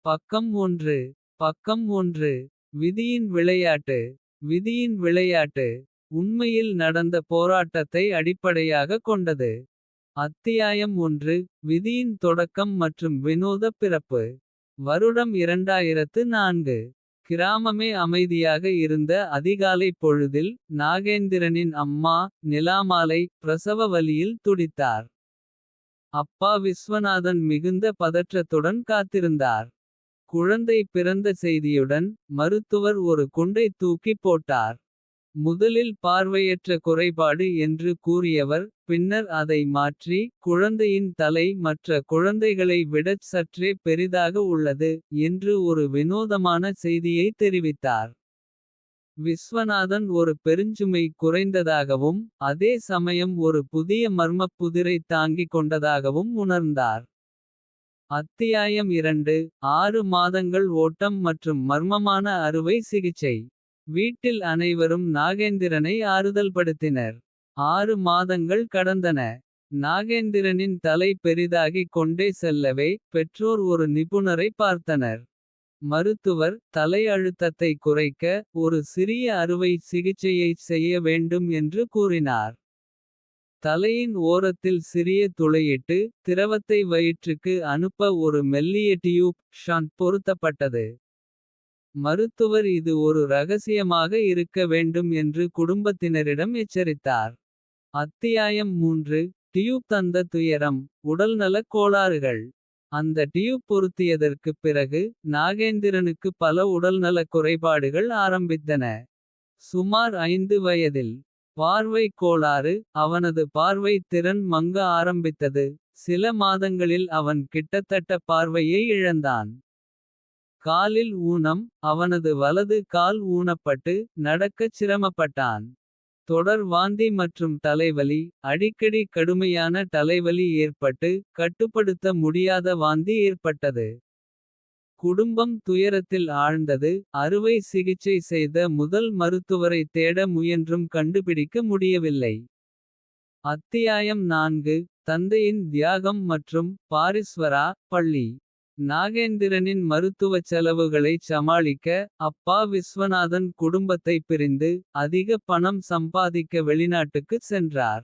பக்கம் 1. பக்கம் 1. விதியின் விளையாட்டு. விதியின் விளையாட்டு உண்மையில் நடந்த போராட்டத்தை அடிப்படையாக கொண்டது. அத்தியாயம் 1. விதியின் தொடக்கம் மற்றும் வினோத பிறப்பு. வருடம் 2004. கிராமமே அமைதியாக இருந்த அதிகாலை பொழுதில். நாகேந்திரனின் அம்மா நிலாமாலை பிரசவ வலியில் துடித்தார். அப்பா விஸ்வநாதன் மிகுந்த பதற்றத்துடன் காத்திருந்தார். குழந்தை பிறந்த செய்தியுடன் மருத்துவர் ஒரு குண்டை தூக்கி போட்டார். முதலில் பார்வையற்ற குறைபாடு என்று கூறியவர். பின்னர் அதை மாற்றி குழந்தையின் தலை மற்ற குழந்தைகளை விடச் சற்றே பெரிதாக உள்ளது. என்று ஒரு வினோதமான செய்தியை தெரிவித்தார். விஸ்வநாதன் ஒரு பெருஞ்சுமை குறைந்ததாகவும். அதே சமயம் ஒரு புதிய மர்மப் புதிரை தாங்கிக் கொண்டதாகவும் உணர்ந்தார். அத்தியாயம் 2. 6 மாதங்கள் ஓட்டம் மற்றும் மர்மமான அறுவை சிகிச்சை. வீட்டில் அனைவரும் நாகேந்திரனை ஆறுதல்படுத்தினர். 6 மாதங்கள் கடந்தன. நாகேந்திரனின் தலை பெரிதாகிக் கொண்டே செல்லவே. பெற்றோர் ஒரு நிபுணரை பார்த்தனர். மருத்துவர் தலை அழுத்தத்தை குறைக்க. ஒரு சிறிய அறுவை சிகிச்சையைச் செய்ய வேண்டும் என்று கூறினார். தலையின் ஓரத்தில் சிறிய துளையிட்டு. திரவத்தை வயிற்றுக்கு அனுப்ப ஒரு மெல்லிய டியூப் ஷண்ட் பொருத்தப்பட்டது. மருத்துவர் இது ஒரு ரகசியமாக இருக்க வேண்டும் என்று குடும்பத்தினரிடம் எச்சரித்தார். அத்தியாயம் 3. டியூப் தந்த துயரம். உடல்நலக் கோளாறுகள். அந்த டியூப் பொருத்தியதற்குப் பிறகு. நாகேந்திரனுக்கு பல உடல்நலக் குறைபாடுகள் ஆரம்பித்தன. சுமார் 5 வயதில் பார்வை கோளாறு. அவனது பார்வை திறன் மங்க ஆரம்பித்தது. சில மாதங்களில் அவன் கிட்டத்தட்ட பார்வையை இழந்தான். காலில் ஊனம். அவனது வலது கால் ஊனப்பட்டு. நடக்கச் சிரமப்பட்டான். தொடர் வாந்தி மற்றும் தலைவலி. அடிக்கடி கடுமையான தலைவலி ஏற்பட்டு. கட்டுப்படுத்த முடியாத வாந்தி ஏற்பட்டது. குடும்பம் துயரத்தில் ஆழ்ந்தது. அறுவை சிகிச்சை செய்த முதல் மருத்துவரை தேட முயன்றும் கண்டுபிடிக்க முடியவில்லை. அத்தியாயம் 4. தந்தையின் தியாகம் மற்றும் பாரிஸ்வரா பள்ளி. நாகேந்திரனின் மருத்துவச் செலவுகளைச் சமாளிக்க. அப்பா விஸ்வநாதன் குடும்பத்தை பிரிந்து. அதிக பணம் சம்பாதிக்க வெளிநாட்டுக்குச் சென்றார்.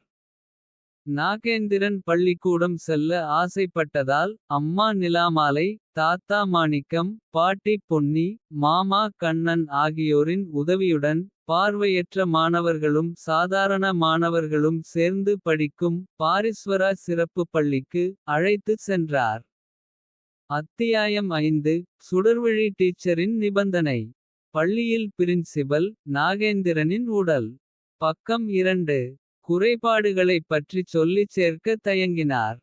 நாகேந்திரன் பள்ளிக்கூடம் செல்ல ஆசைப்பட்டதால். அம்மா நிலாமாலை தாத்தா மாணிக்கம். பாட்டி பொன்னி மாமா கண்ணன் ஆகியோரின் உதவியுடன். பார்வையற்ற மாணவர்களும் சாதாரண மாணவர்களும் சேர்ந்து படிக்கும். பாரிஸ்வரா சிறப்பு பள்ளிக்கு அழைத்துச் சென்றார். அத்தியாயம் 5. சுடர்விழி டீச்சரின் நிபந்தனை. பள்ளியில் பிரின்சிபல் நாகேந்திரனின் உடல். பக்கம் 2. குறைபாடுகளைப் பற்றிச் சொல்லிச் சேர்க்க தயங்கினார்.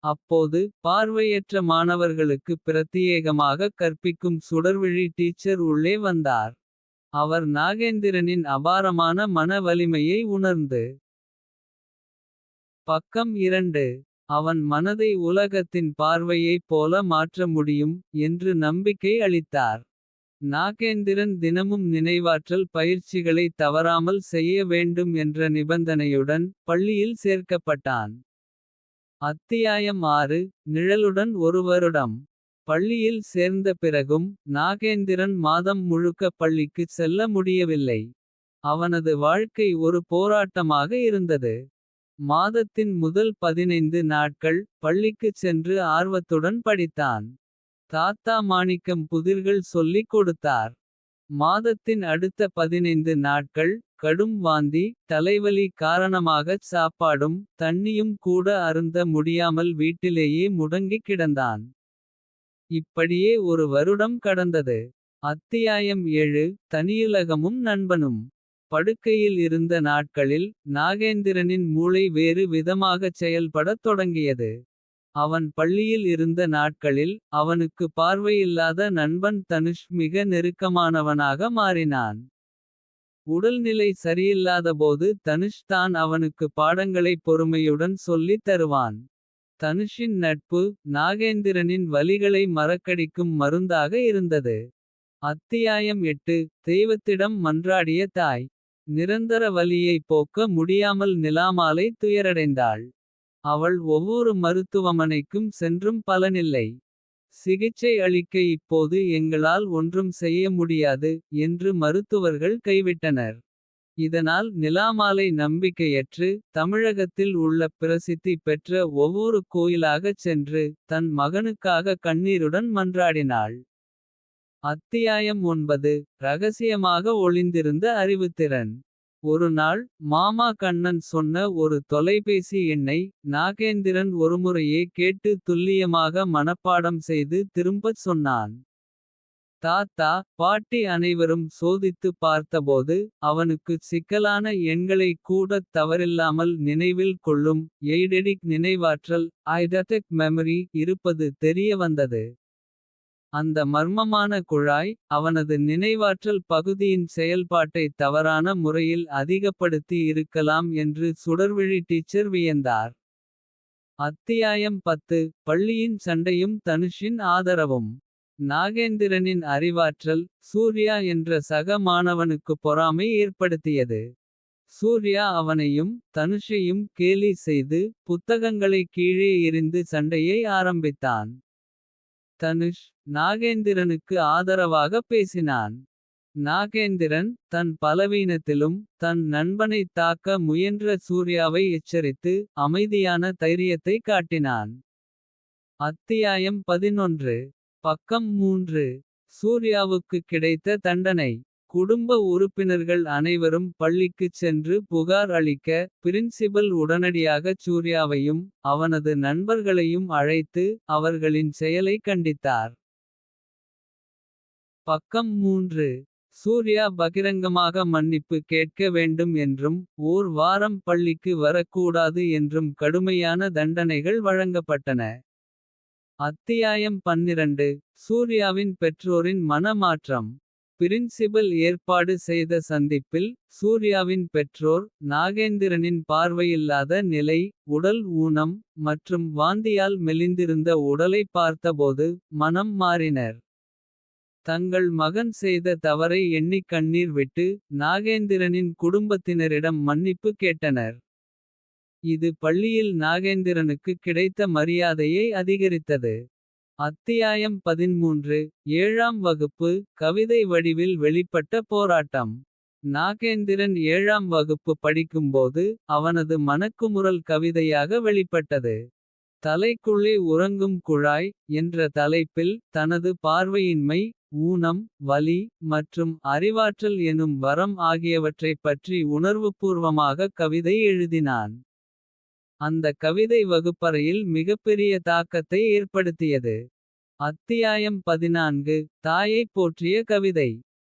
அப்போது பார்வையற்ற மாணவர்களுக்கு பிரத்தியேகமாக கற்பிக்கும் சுடர்விழி டீச்சர் உள்ளே வந்தார். அவர் நாகேந்திரனின் அபாரமான மன வலிமையை உணர்ந்து. பக்கம் 2. அவன் மனதை உலகத்தின் பார்வையைப் போல மாற்ற முடியும். என்று நம்பிக்கை அளித்தார். நாகேந்திரன் தினமும் நினைவாற்றல் பயிற்சிகளை தவறாமல் செய்ய வேண்டும் என்ற நிபந்தனையுடன். பள்ளியில் சேர்க்கப்பட்டான். அத்தியாயம் 6. நிழலுடன் ஒரு வருடம். பள்ளியில் சேர்ந்த பிறகும். நாகேந்திரன் மாதம் முழுக்க பள்ளிக்குச் செல்ல முடியவில்லை. அவனது வாழ்க்கை ஒரு போராட்டமாக இருந்தது. மாதத்தின் முதல் 15 நாட்கள். பள்ளிக்குச் சென்று ஆர்வத்துடன் படித்தான். தாத்தா மாணிக்கம் புதிர்கள் சொல்லிக் கொடுத்தார். மாதத்தின் அடுத்த 15 நாட்கள். கடும் வாந்தி தலைவலி காரணமாகச் சாப்பாடும். தண்ணியும் கூட அருந்த முடியாமல் வீட்டிலேயே முடங்கிக் கிடந்தான். இப்படியே ஒரு வருடம் கடந்தது. அத்தியாயம் 7. தனியுலகமும் நண்பனும். படுக்கையில் இருந்த நாட்களில். நாகேந்திரனின் மூளை வேறு விதமாகச் செயல்படத் தொடங்கியது. அவன் பள்ளியில் இருந்த நாட்களில். அவனுக்கு பார்வையில்லாத நண்பன் தனுஷ் மிக நெருக்கமானவனாக மாறினான். உடல்நிலை சரியில்லாதபோது தனுஷ் தான் அவனுக்கு பாடங்களை பொறுமையுடன் சொல்லித் தருவான். தனுஷின் நட்பு நாகேந்திரனின் வலிகளை மறக்கடிக்கும் மருந்தாக இருந்தது. அத்தியாயம் 8. தெய்வத்திடம் மன்றாடிய தாய். நிரந்தர வலியை போக்க முடியாமல் நிலாமாலை துயரடைந்தாள். அவள் ஒவ்வொரு மருத்துவமனைக்கும் சென்றும் பலனில்லை. சிகிச்சை அளிக்க இப்போது எங்களால் ஒன்றும் செய்ய முடியாது. என்று மருத்துவர்கள் கைவிட்டனர். இதனால் நிலாமாலை நம்பிக்கையற்று. தமிழகத்தில் உள்ள பிரசித்தி பெற்ற ஒவ்வொரு கோயிலாகச் சென்று. தன் மகனுக்காக கண்ணீருடன் மன்றாடினாள். அத்தியாயம் 9. ரகசியமாக ஒளிந்திருந்த அறிவுத்திறன். ஒரு நாள் மாமா கண்ணன் சொன்ன ஒரு தொலைபேசி எண்ணை. நாகேந்திரன் ஒருமுறையே கேட்டு துல்லியமாக மனப்பாடம் செய்து திரும்பச் சொன்னான். தாத்தா பாட்டி அனைவரும் சோதித்து பார்த்தபோது. அவனுக்கு சிக்கலான எண்களை கூடத் தவறில்லாமல் நினைவில் கொள்ளும். எய்டெடிக் நினைவாற்றல் ஐடெடிக் மெமரி இருப்பது தெரிய வந்தது. அந்த மர்மமான குழாய் அவனது நினைவாற்றல் பகுதியின் செயல்பாட்டை தவறான முறையில் அதிகப்படுத்தி இருக்கலாம் என்று சுடர்விழி டீச்சர் வியந்தார். அத்தியாயம் 10. பள்ளியின் சண்டையும் தனுஷின் ஆதரவும். நாகேந்திரனின் அறிவாற்றல் சூர்யா என்ற சக மாணவனுக்கு பொறாமை ஏற்படுத்தியது. சூர்யா அவனையும் தனுஷையும் கேலி செய்து. புத்தகங்களை கீழே எறிந்து சண்டையை ஆரம்பித்தான். தனுஷ் நாகேந்திரனுக்கு ஆதரவாக பேசினான். நாகேந்திரன் தன் பலவீனத்திலும் தன் நண்பனைத் தாக்க முயன்ற சூர்யாவை எச்சரித்து. அமைதியான தைரியத்தை காட்டினான். அத்தியாயம் 11. பக்கம் 3. சூர்யாவுக்கு கிடைத்த தண்டனை. குடும்ப உறுப்பினர்கள் அனைவரும் பள்ளிக்குச் சென்று புகார் அளிக்க. பிரின்சிபல் உடனடியாகச் சூர்யாவையும் அவனது நண்பர்களையும் அழைத்து. அவர்களின் செயலை கண்டித்தார். பக்கம் 3. சூர்யா பகிரங்கமாக மன்னிப்பு கேட்க வேண்டும் என்றும். ஓர் வாரம் பள்ளிக்கு வரக்கூடாது என்றும் கடுமையான தண்டனைகள் வழங்கப்பட்டன. அத்தியாயம் 12. சூர்யாவின் பெற்றோரின் மனமாற்றம். பிரின்சிபல் ஏற்பாடு செய்த சந்திப்பில். சூர்யாவின் பெற்றோர் நாகேந்திரனின் பார்வையில்லாத நிலை. உடல் ஊனம் மற்றும் வாந்தியால் மெலிந்திருந்த உடலை பார்த்தபோது. மனம் மாறினர். தங்கள் மகன் செய்த தவறை எண்ணிக் கண்ணீர் விட்டு. நாகேந்திரனின் குடும்பத்தினரிடம் மன்னிப்பு கேட்டனர். இது பள்ளியில் நாகேந்திரனுக்கு கிடைத்த மரியாதையை அதிகரித்தது. அத்தியாயம் 13. 7ஆம் வகுப்பு கவிதை வடிவில் வெளிப்பட்ட போராட்டம். நாகேந்திரன் 7ஆம் வகுப்பு படிக்கும்போது. அவனது மனக்குமுறல் கவிதையாக வெளிப்பட்டது. தலைக்குள்ளே உறங்கும் குழாய் என்ற தலைப்பில். தனது பார்வையின்மை ஊனம் வலி மற்றும் அறிவாற்றல் எனும் வரம் ஆகியவற்றைப் பற்றி உணர்வுபூர்வமாக கவிதை எழுதினான். அந்த கவிதை வகுப்பறையில் மிகப்பெரிய தாக்கத்தை ஏற்படுத்தியது. அத்தியாயம் 14. தாயைப் போற்றிய கவிதை.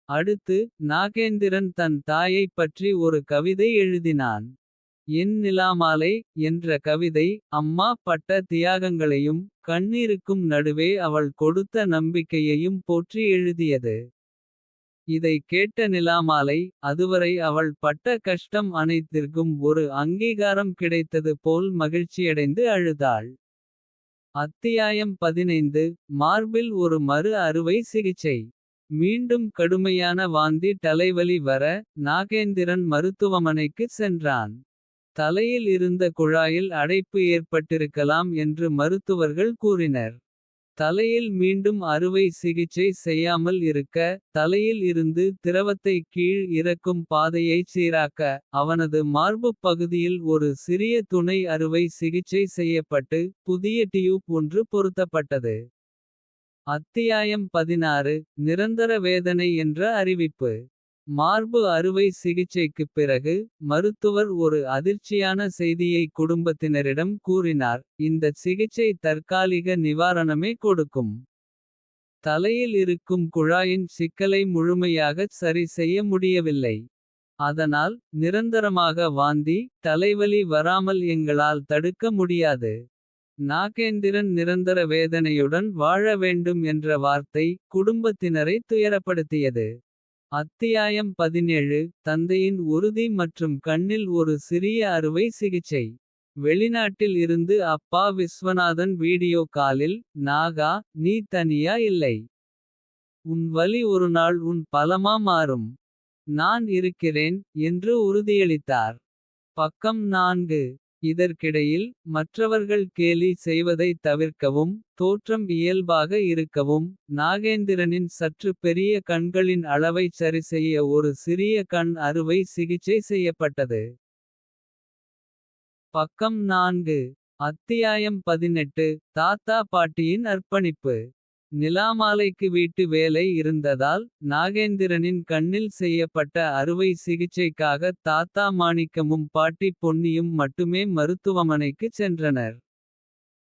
அடுத்து நாகேந்திரன் தன் தாயைப் பற்றி ஒரு கவிதை எழுதினான். என் நிலாமாலை என்ற கவிதை. அம்மா பட்ட தியாகங்களையும் கண்ணீருக்கும் நடுவே அவள் கொடுத்த நம்பிக்கையையும் போற்றி எழுதியது. இதை கேட்ட நிலாமாலை அதுவரை அவள் பட்ட கஷ்டம் அனைத்திற்கும் ஒரு அங்கீகாரம் கிடைத்தது போல் மகிழ்ச்சியடைந்து அழுதாள். அத்தியாயம் 15. மார்பில் ஒரு மறு அறுவை சிகிச்சை. மீண்டும் கடுமையான வாந்தி தலைவலி வர. நாகேந்திரன் மருத்துவமனைக்கு சென்றான். தலையில் இருந்த குழாயில் அடைப்பு ஏற்பட்டிருக்கலாம் என்று மருத்துவர்கள் கூறினர். தலையில் மீண்டும் அறுவை சிகிச்சை செய்யாமல் இருக்க. தலையில் இருந்து திரவத்தை கீழ் இறக்கும் பாதையைச் சீராக்க. அவனது மார்புப் பகுதியில் ஒரு சிறிய துணை அறுவை சிகிச்சை செய்யப்பட்டு. புதிய டியூப் ஒன்று பொருத்தப்பட்டது. அத்தியாயம் 16. நிரந்தர வேதனை என்ற அறிவிப்பு. மார்பு அறுவை சிகிச்சைக்குப் பிறகு. மருத்துவர் ஒரு அதிர்ச்சியான செய்தியை குடும்பத்தினரிடம் கூறினார். இந்த சிகிச்சை தற்காலிக நிவாரணமே கொடுக்கும். தலையில் இருக்கும் குழாயின் சிக்கலை முழுமையாகச் சரி செய்ய முடியவில்லை. அதனால் நிரந்தரமாக வாந்தி தலைவலி வராமல் எங்களால் தடுக்க முடியாது. நாகேந்திரன் நிரந்தர வேதனையுடன் வாழ வேண்டும் என்ற வார்த்தை. குடும்பத்தினரை துயரப்படுத்தியது. அத்தியாயம் 17. தந்தையின் உறுதி மற்றும் கண்ணில் ஒரு சிறிய அறுவை சிகிச்சை. வெளிநாட்டில் இருந்து அப்பா விஸ்வநாதன் வீடியோ காலில். நாகா நீ தனியா இல்லை. உன் வலி ஒரு நாள் உன் பலமா மாறும். நான் இருக்கிறேன் என்று உறுதியளித்தார். பக்கம் 4. இதற்கிடையில் மற்றவர்கள் கேலி செய்வதை தவிர்க்கவும். தோற்றம் இயல்பாக இருக்கவும். நாகேந்திரனின் சற்று பெரிய கண்களின் அளவை சரிசெய்ய ஒரு சிறிய கண் அறுவை சிகிச்சை செய்யப்பட்டது. பக்கம் 4. அத்தியாயம் 18. தாத்தா பாட்டியின் அர்ப்பணிப்பு. நிலாமாலைக்கு வீட்டு வேலை இருந்ததால். நாகேந்திரனின் கண்ணில் செய்யப்பட்ட அறுவை சிகிச்சைக்காக. தாத்தா மாணிக்கமும் பாட்டி பொன்னியும் மட்டுமே மருத்துவமனைக்குச் சென்றனர்.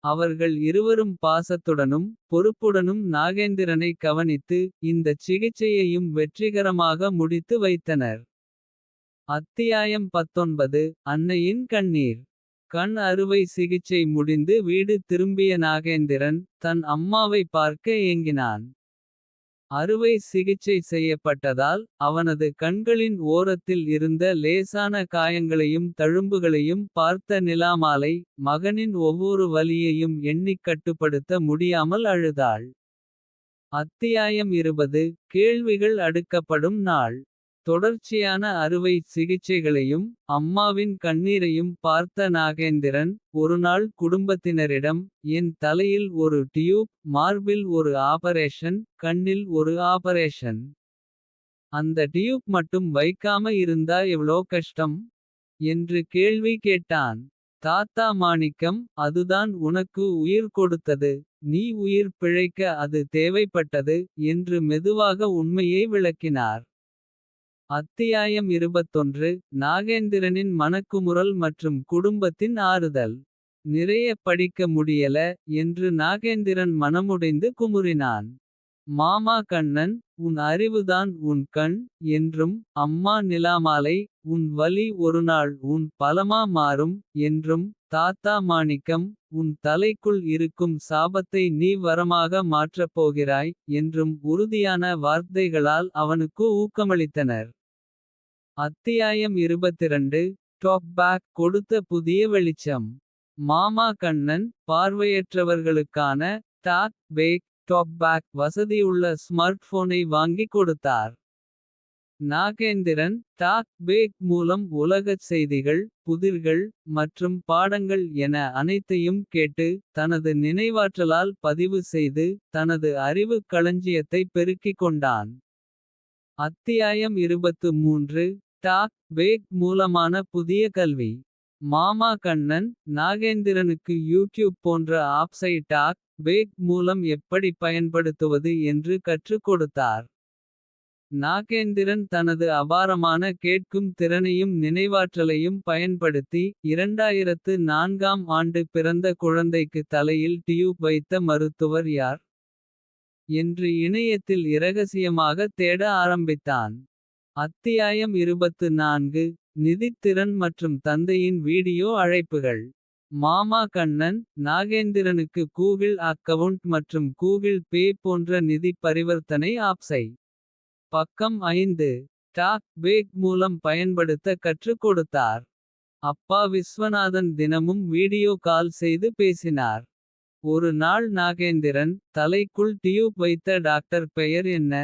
அவர்கள் இருவரும் பாசத்துடனும் பொறுப்புடனும் நாகேந்திரனை கவனித்து. இந்தச் சிகிச்சையையும் வெற்றிகரமாக முடித்து வைத்தனர். அத்தியாயம் 19. அன்னையின் கண்ணீர். கண் அறுவை சிகிச்சை முடிந்து வீடு திரும்பிய நாகேந்திரன். தன் அம்மாவை பார்க்க ஏங்கினான். அறுவை சிகிச்சை செய்யப்பட்டதால். அவனது கண்களின் ஓரத்தில் இருந்த லேசான காயங்களையும் தழும்புகளையும் பார்த்த நிலாமாலை. மகனின் ஒவ்வொரு வலியையும் எண்ணிக் கட்டுப்படுத்த முடியாமல் அழுதாள். அத்தியாயம் 20. கேள்விகள் அடுக்கப்படும் நாள். தொடர்ச்சியான அறுவை சிகிச்சைகளையும். அம்மாவின் கண்ணீரையும் பார்த்த நாகேந்திரன். ஒருநாள் குடும்பத்தினரிடம் என் தலையில் ஒரு டியூப். மார்பில் ஒரு ஆபரேஷன். கண்ணில் ஒரு ஆபரேஷன். அந்த டியூப் மட்டும் வைக்காம இருந்தா எவ்ளோ கஷ்டம். என்று கேள்வி கேட்டான். தாத்தா மாணிக்கம் அதுதான் உனக்கு உயிர் கொடுத்தது. நீ உயிர் பிழைக்க அது தேவைப்பட்டது. என்று மெதுவாக உண்மையை விளக்கினார். அத்தியாயம் 21. நாகேந்திரனின் மனக்குமுறல் மற்றும் குடும்பத்தின் ஆறுதல். நிறைய படிக்க முடியல. என்று நாகேந்திரன் மனமுடைந்து குமுறினான். மாமா கண்ணன் உன் அறிவுதான் உன் கண். என்றும் அம்மா நிலாமாலை உன் வலி ஒருநாள் உன் பலமா மாறும். என்றும் தாத்தா மாணிக்கம் உன் தலைக்குள் இருக்கும் சாபத்தை நீ வரமாக மாற்றப் போகிறாய். என்றும் உறுதியான வார்த்தைகளால் அவனுக்கு ஊக்கமளித்தனர். அத்தியாயம் 22. டாக் பேக் கொடுத்த புதிய வெளிச்சம். மாமா கண்ணன் பார்வையற்றவர்களுக்கான டாக் பேக் வசதியுள்ள ஸ்மார்ட் போனை வாங்கிக் கொடுத்தார். நாகேந்திரன் டாக் பேக் மூலம் உலகச் செய்திகள். புதிர்கள் மற்றும் பாடங்கள் என அனைத்தையும் கேட்டு. தனது நினைவாற்றலால் பதிவு செய்து. தனது அறிவு களஞ்சியத்தை பெருக்கிக் கொண்டான். அத்தியாயம் 23. டாக் பேக் மூலமான புதிய கல்வி. மாமா கண்ணன் நாகேந்திரனுக்கு யூடியூப் போன்ற ஆப்ஸை டாக் பேக் மூலம் எப்படி பயன்படுத்துவது என்று கற்றுக் கொடுத்தார். நாகேந்திரன் தனது அபாரமான கேட்கும் திறனையும் நினைவாற்றலையும் பயன்படுத்தி. 2004ஆம் ஆண்டு பிறந்த குழந்தைக்கு தலையில் டியூப் வைத்த மருத்துவர் யார். என்று இணையத்தில் இரகசியமாக தேட ஆரம்பித்தான். அத்தியாயம் 24. நிதித்திறன் மற்றும் தந்தையின் வீடியோ அழைப்புகள். மாமா கண்ணன் நாகேந்திரனுக்கு கூகிள் அக்கவுண்ட் மற்றும் கூகிள் பே போன்ற நிதி பரிவர்த்தனை ஆப்ஸை. பக்கம் 5. டாக் பேக் மூலம் பயன்படுத்த கற்றுக் கொடுத்தார். அப்பா விஸ்வநாதன் தினமும் வீடியோ கால் செய்து பேசினார். ஒரு நாள் நாகேந்திரன் தலைக்குள் டியூப் வைத்த டாக்டர் பெயர் என்ன.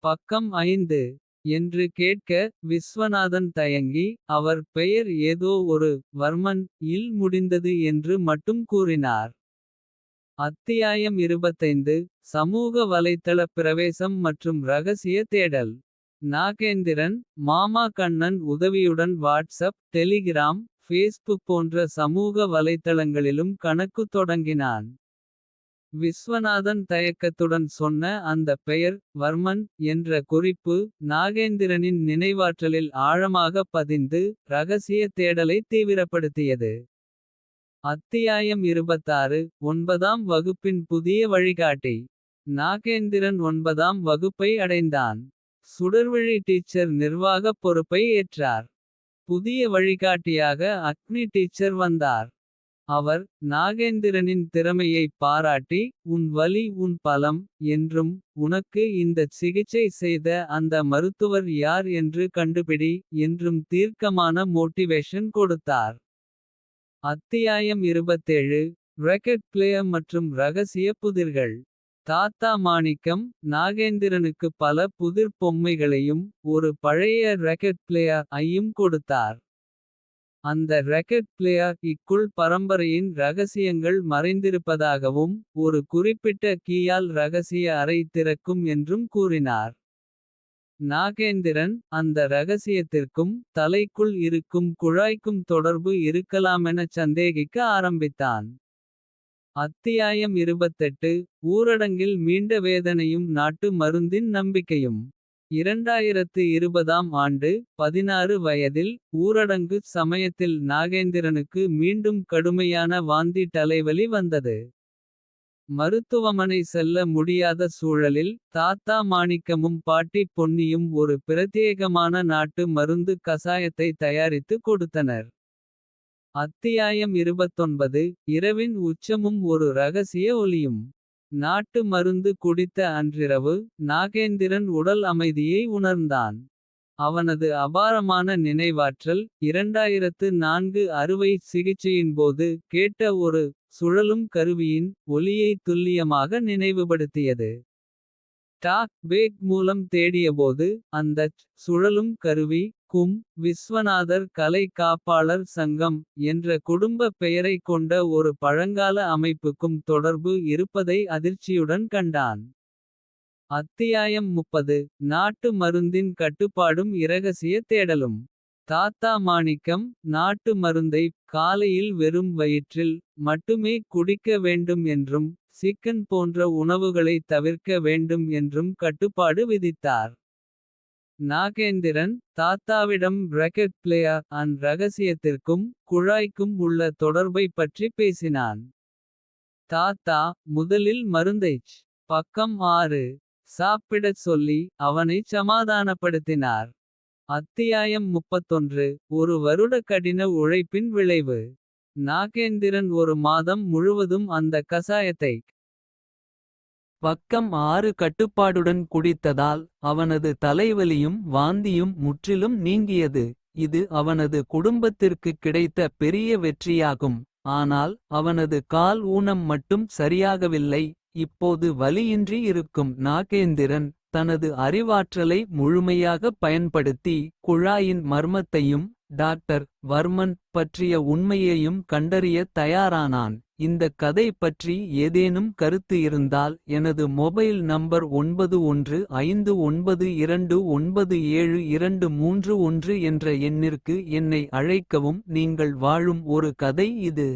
பக்கம் 5. என்று கேட்க விஸ்வநாதன் தயங்கி. அவர் பெயர் ஏதோ ஒரு வர்மன் இல் முடிந்தது என்று மட்டும் கூறினார். அத்தியாயம் 25. சமூக வலைத்தள பிரவேசம் மற்றும் ரகசிய தேடல். நாகேந்திரன் மாமா கண்ணன் உதவியுடன் வாட்ஸ்அப் டெலிகிராம். ஃபேஸ்புக் போன்ற சமூக வலைத்தளங்களிலும் கணக்கு தொடங்கினான். விஸ்வநாதன் தயக்கத்துடன் சொன்ன அந்த பெயர் வர்மன் என்ற குறிப்பு. நாகேந்திரனின் நினைவாற்றலில் ஆழமாக பதிந்து. ரகசிய தேடலை தீவிரப்படுத்தியது. அத்தியாயம் 26. 9ஆம் வகுப்பின் புதிய வழிகாட்டி. நாகேந்திரன் 9ஆம் வகுப்பை அடைந்தான். சுடர்விழி டீச்சர் நிர்வாகப் பொறுப்பை ஏற்றார். புதிய வழிகாட்டியாக அக்னி டீச்சர் வந்தார். அவர் நாகேந்திரனின் திறமையை பாராட்டி. உன் வலி உன் பலம் என்றும். உனக்கு இந்தச் சிகிச்சை செய்த அந்த மருத்துவர் யார் என்று கண்டுபிடி. என்றும் தீர்க்கமான மோட்டிவேஷன் கொடுத்தார். அத்தியாயம் 27. ரெக்கட் பிளேயர் மற்றும் ரகசிய புதிர்கள். தாத்தா மாணிக்கம் நாகேந்திரனுக்கு பல புதிர் பொம்மைகளையும். ஒரு பழைய ரெக்கட் பிளேயர் ஐயும் கொடுத்தார். அந்த ரெக்கெட் பிளேயர் இக்குள் பரம்பரையின் ரகசியங்கள் மறைந்திருப்பதாகவும். ஒரு குறிப்பிட்ட கீயால் ரகசிய அறை திறக்கும் என்றும் கூறினார். நாகேந்திரன் அந்த ரகசியத்திற்கும் தலைக்குள் இருக்கும் குழாய்க்கும் தொடர்பு இருக்கலாமெனச் சந்தேகிக்க ஆரம்பித்தான். அத்தியாயம் 28 ஊரடங்கில் மீண்ட வேதனையும் நாட்டு மருந்தின் நம்பிக்கையும். 2020ஆம் ஆண்டு 16 வயதில் ஊரடங்கு சமயத்தில் நாகேந்திரனுக்கு மீண்டும் கடுமையான வாந்தி தலைவலி வந்தது. மருத்துவமனை செல்ல முடியாத சூழலில் தாத்தா மாணிக்கமும் பாட்டி பொன்னியும் ஒரு பிரத்யேகமான நாட்டு மருந்து கசாயத்தை தயாரித்து கொடுத்தனர். அத்தியாயம் 29 இரவின் உச்சமும் ஒரு ரகசிய ஒலியும். நாட்டு மருந்து குடித்த அன்றிரவு நாகேந்திரன் உடல் அமைதியை உணர்ந்தான். அவனது அபாரமான நினைவாற்றல் 2004 அறுவை சிகிச்சையின்போது கேட்ட ஒரு சுழலும் கருவியின் ஒலியை துல்லியமாக நினைவுபடுத்தியது. டாக் பேக் மூலம் தேடியபோது அந்தச் சுழலும் கருவி விஸ்வநாதர் கலை காப்பாளர் சங்கம் என்ற குடும்ப பெயரைக் கொண்ட ஒரு பழங்கால அமைப்புக்கும் தொடர்பு இருப்பதை அதிர்ச்சியுடன் கண்டான். அத்தியாயம் 30 நாட்டு மருந்தின் கட்டுப்பாடும் இரகசிய தேடலும். தாத்தா மாணிக்கம் நாட்டு மருந்தை காலையில் வெறும் வயிற்றில் மட்டுமே குடிக்க வேண்டும் என்றும். சிக்கன் போன்ற உணவுகளை தவிர்க்க வேண்டும் என்றும் கட்டுப்பாடு விதித்தார். நாகேந்திரன் தாத்தாவிடம் ரெக்கெட் பிளேயர் ரகசியத்திற்கும் குழாய்க்கும் உள்ள தொடர்பை பற்றி பேசினான். தாத்தா முதலில் மருந்தைச் பக்கம் 6 சாப்பிடச் சொல்லி அவனைச் சமாதானப்படுத்தினார். அத்தியாயம் 31 ஒரு வருட கடின உழைப்பின் விளைவு. நாகேந்திரன் ஒரு மாதம் முழுவதும் அந்த கசாயத்தை பக்கம் 6 கட்டுப்பாடுடன் குடித்ததால் அவனது தலைவலியும் வாந்தியும் முற்றிலும் நீங்கியது. இது அவனது குடும்பத்திற்கு கிடைத்த பெரிய வெற்றியாகும். ஆனால் அவனது கால் ஊனம் மட்டும் சரியாகவில்லை. இப்போது வலியின்றி இருக்கும் நாகேந்திரன் தனது அறிவாற்றலை முழுமையாகப் பயன்படுத்தி. குழாயின் மர்மத்தையும் டாக்டர் வர்மன் பற்றிய உண்மையையும் கண்டறிய தயாரானான். இந்த கதை பற்றி ஏதேனும் கருத்து இருந்தால் எனது மொபைல் நம்பர் 9159297231 என்ற எண்ணிற்கு என்னை அழைக்கவும். நீங்கள் வாழும் ஒரு கதை இது.